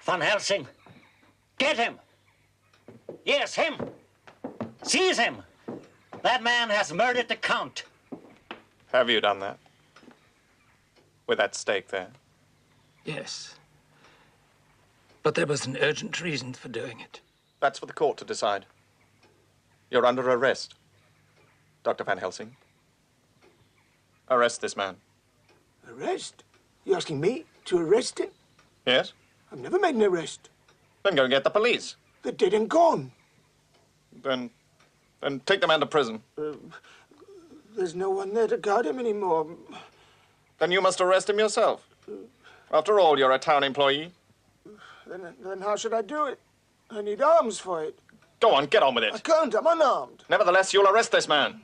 Van Helsing, get him! Yes, him! Seize him! That man has murdered the Count. Have you done that? With that stake there? Yes. But there was an urgent reason for doing it. That's for the court to decide. You're under arrest, Dr. Van Helsing. Arrest this man. Arrest? You asking me to arrest him? Yes? I've never made an arrest. Then go and get the police. They're dead and gone. Then take the man to prison. There's no one there to guard him anymore. Then you must arrest him yourself. After all, you're a town employee. Then how should I do it? I need arms for it. Go on, get on with it. I can't, I'm unarmed. Nevertheless, you'll arrest this man.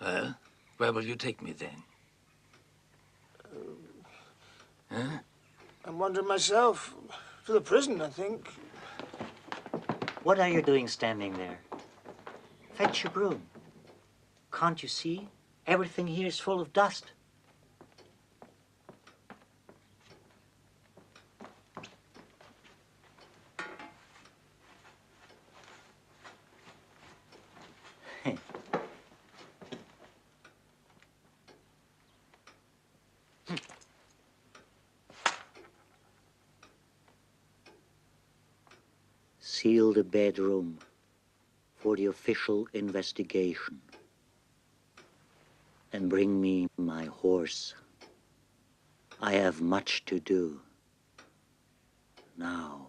Well, where will you take me then? Huh? I'm wondering myself. To the prison, I think. What are you doing standing there? Fetch your broom. Can't you see? Everything here is full of dust. Seal the bedroom for the official investigation. And bring me my horse. I have much to do. Now.